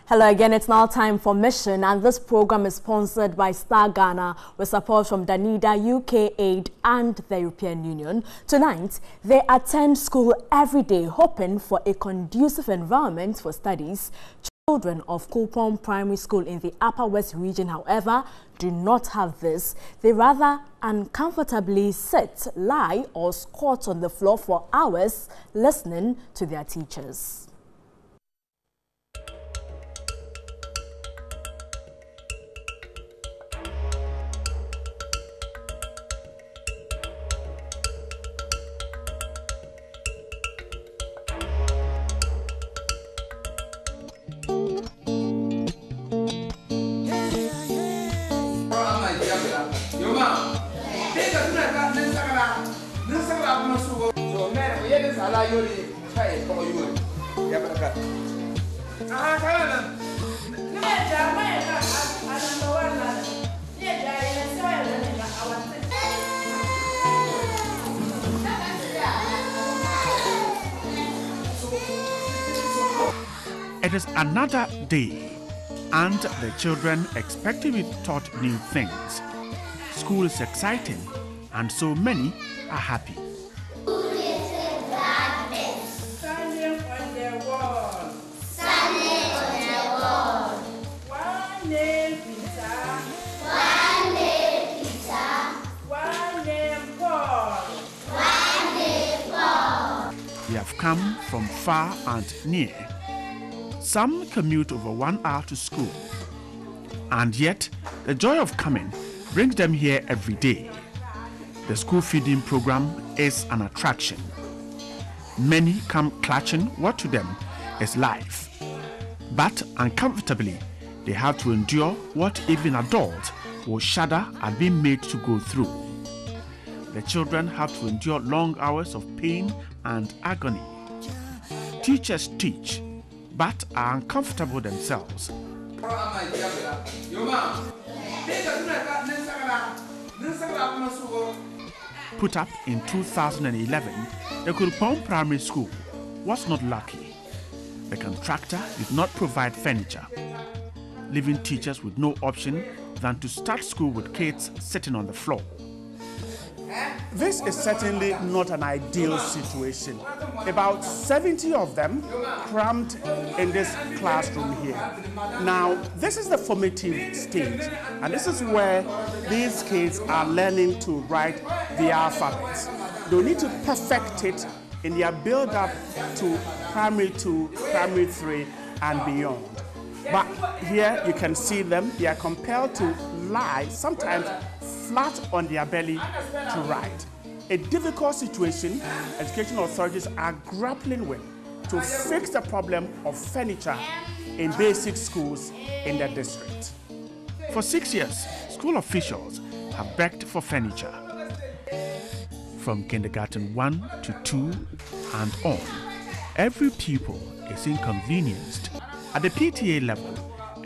Hello again, it's now time for Mission, and this program is sponsored by Star Ghana with support from Danida, UK Aid and the European Union. Tonight, they attend school every day hoping for a conducive environment for studies. Children of Pupils Primary School in the Upper West region, however, do not have this. They rather uncomfortably sit, lie or squat on the floor for hours listening to their teachers. It is another day, and the children expect to be taught new things. School is exciting, and so many are happy. Standing on the wall. Standing on the wall. One name Peter. One name Peter. One name Paul. One name Paul. They have come from far and near. Some commute over 1 hour to school, and yet the joy of coming brings them here every day. The school feeding program is an attraction. Many come clutching what to them is life, but uncomfortably they have to endure what even adults will shudder at being made to go through. The children have to endure long hours of pain and agony. Teachers teach, but are uncomfortable themselves. Put up in 2011, the Pupils Primary School was not lucky. The contractor did not provide furniture, leaving teachers with no option than to start school with kids sitting on the floor. This is certainly not an ideal situation. About 70 of them crammed in this classroom here. Now, this is the formative stage, and this is where these kids are learning to write the alphabet. They'll need to perfect it in their build-up to primary 2, primary 3, and beyond. But here you can see them, they are compelled to lie, sometimes flat on their belly to write. A difficult situation education authorities are grappling with to fix the problem of furniture in basic schools in the district. For 6 years, school officials have begged for furniture. From kindergarten 1 to 2 and on, every pupil is inconvenienced. At the PTA level,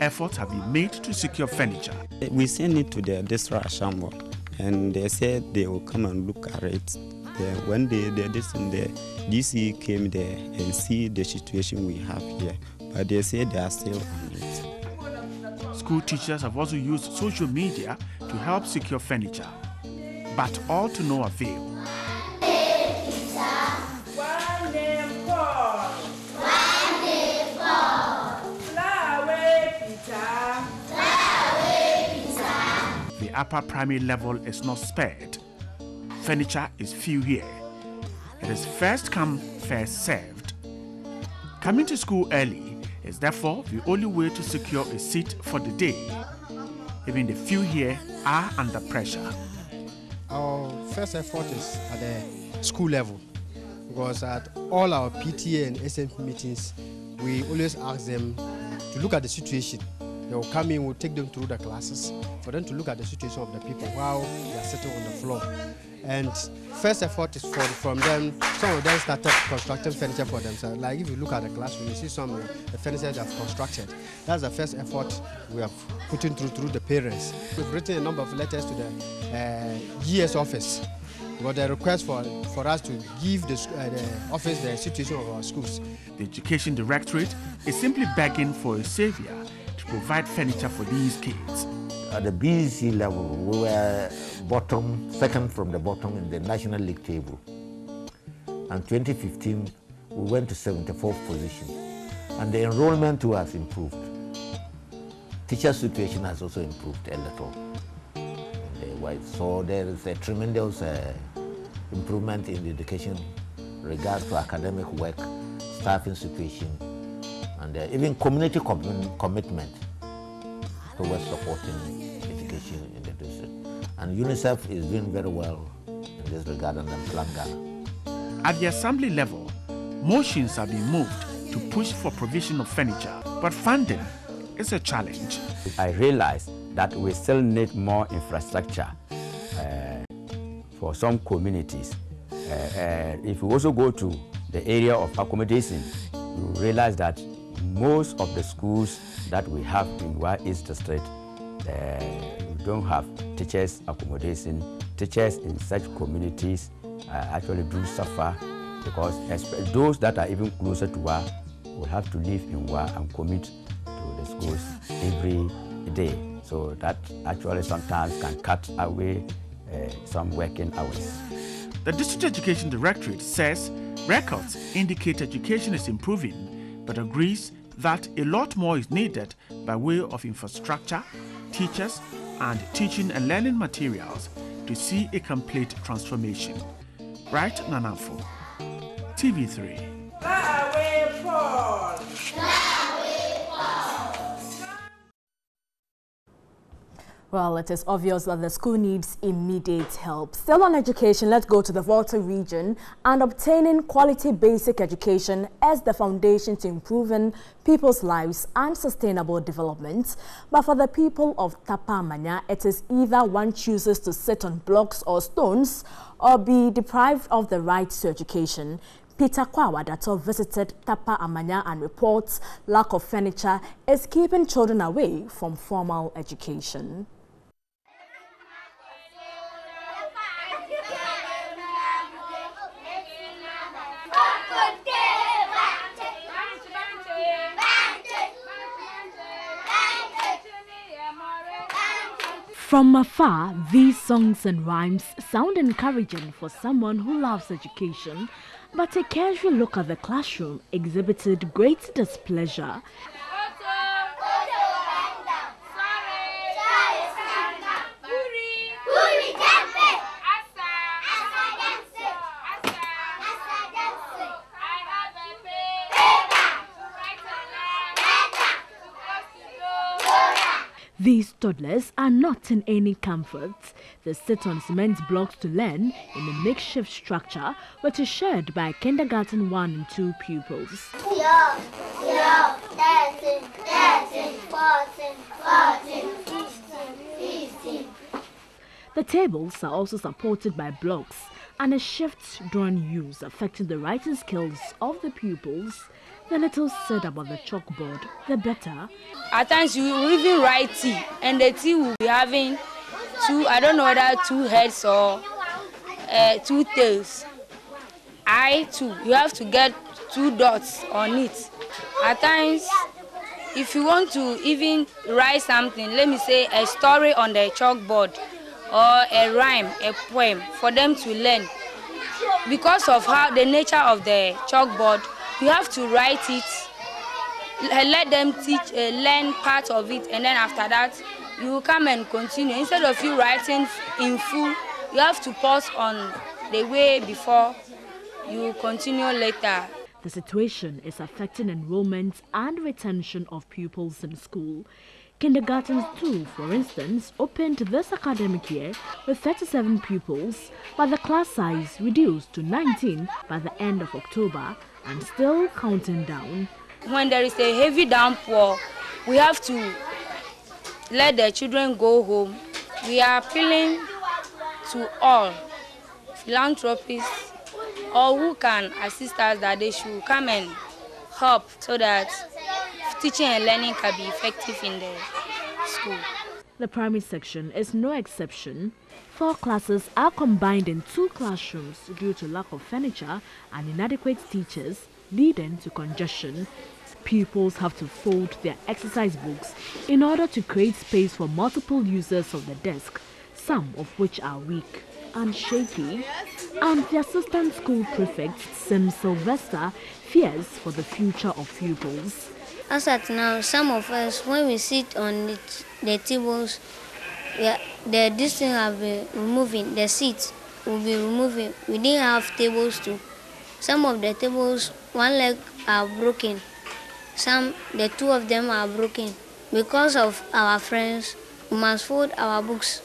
efforts have been made to secure furniture. We sent it to the district assembly, and they said they will come and look at it. When the DC came there and see the situation we have here, but they said they are still on it. School teachers have also used social media to help secure furniture, but all to no avail. The upper primary level is not spared. Furniture is few here. It is first come, first served. Coming to school early is therefore the only way to secure a seat for the day. Even the few here are under pressure. Our first effort is at the school level, because at all our PTA and SMP meetings, we always ask them to look at the situation. They will come in, we'll take them through the classes for them to look at the situation of the people while they are sitting on the floor. And first effort is from them. Some of them started constructing furniture for themselves. Like if you look at the classroom, you see some of the furniture they have constructed. That's the first effort we have put in through the parents. We've written a number of letters to the GS office got a request for us to give the office the situation of our schools. The Education Directorate is simply begging for a savior to provide furniture for these kids. At the BEC level, we were second from the bottom in the National League table. And 2015, we went to 74th position. And the enrollment too has improved. Teacher situation has also improved a little. So there is a tremendous improvement in the education regard to academic work, staffing situation, and even community commitment towards supporting education in the district. And UNICEF is doing very well in this regard, and then Plan Ghana. At the assembly level, motions are being moved to push for provision of furniture, but funding is a challenge. I realize that we still need more infrastructure for some communities. If we also go to the area of accommodation, you realize that most of the schools that we have in Wa East District, we don't have teachers accommodation. Teachers in such communities actually do suffer because those that are even closer to Wa will have to live in Wa and commute to the schools every day. So that actually sometimes can cut away some working hours. The District Education Directorate says records indicate education is improving, but agrees that a lot more is needed by way of infrastructure, teachers, and teaching and learning materials to see a complete transformation. Right, Nanafo, TV3. Well, it is obvious that the school needs immediate help. Still on education, let's go to the Volta region. And obtaining quality basic education is the foundation to improving people's lives and sustainable development. But for the people of Tapa Amanya, it is either one chooses to sit on blocks or stones or be deprived of the right to education. Peter Kwawadato visited Tapa Amanya and reports lack of furniture is keeping children away from formal education. From afar, these songs and rhymes sound encouraging for someone who loves education, but a casual look at the classroom exhibited great displeasure. These toddlers are not in any comfort. They sit on cement blocks to learn in a makeshift structure, which is shared by kindergarten 1 and 2 pupils. 13, 14, 15. The tables are also supported by blocks, and a shift-drawn use affecting the writing skills of the pupils. The little said about the chalkboard, the better. At times you will even write T, and the T will be having two, I don't know whether 2 heads or 2 tails. I too, you have to get 2 dots on it. At times, if you want to even write something, let me say a story on the chalkboard or a rhyme, a poem, for them to learn. Because of how the nature of the chalkboard, you have to write it, let them learn part of it, and then after that, you will come and continue. Instead of you writing in full, you have to pause on the way before you continue later. The situation is affecting enrollment and retention of pupils in school. Kindergartens 2, for instance, opened this academic year with 37 pupils, but the class size reduced to 19 by the end of October and still counting down. When there is a heavy downpour, we have to let the children go home. We are appealing to all philanthropists or who can assist us that they should come and help so that teaching and learning can be effective in the school. The primary section is no exception. 4 classes are combined in 2 classrooms due to lack of furniture and inadequate teachers, leading to congestion. Pupils have to fold their exercise books in order to create space for multiple users of the desk, some of which are weak and shaky. And the assistant school prefect, Sim Sylvester, fears for the future of pupils. As at now, some of us, when we sit on the tables, this thing have been removing, the seats will be removing. We didn't have tables too. Some of the tables, one leg are broken. The 2 of them are broken. Because of our friends, we must fold our books.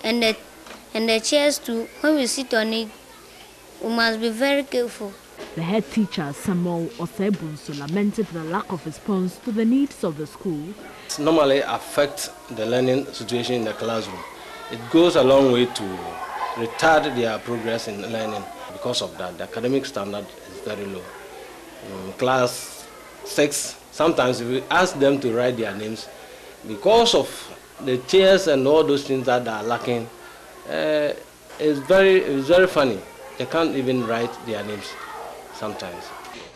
And the chairs too, when we sit on it, we must be very careful. The head teacher, Samuel Osebunso, lamented the lack of response to the needs of the school. It normally affects the learning situation in the classroom. It goes a long way to retard their progress in learning. Because of that, the academic standard is very low. Class 6, sometimes we ask them to write their names. Because of the chairs and all those things that are lacking, it's very funny. They can't even write their names sometimes.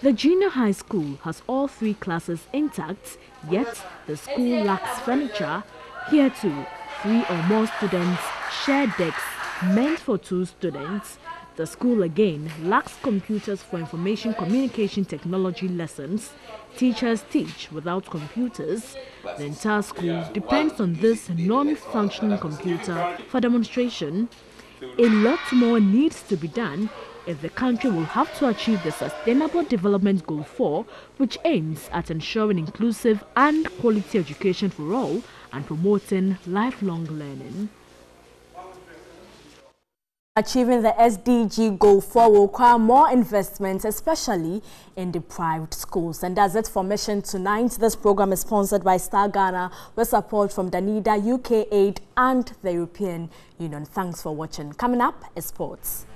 The junior high school has all 3 classes intact, yet the school lacks furniture. Here too, 3 or more students share desks meant for 2 students. The school again lacks computers for information communication technology lessons. Teachers teach without computers. The entire school depends on this non-functioning computer for demonstration. A lot more needs to be done if the country will have to achieve the Sustainable Development Goal 4, which aims at ensuring inclusive and quality education for all and promoting lifelong learning. Achieving the SDG Goal 4 will require more investment, especially in deprived schools. And that's it for Mission Tonight. This program is sponsored by Star Ghana with support from Danida, UK Aid and the European Union. Thanks for watching. Coming up is sports.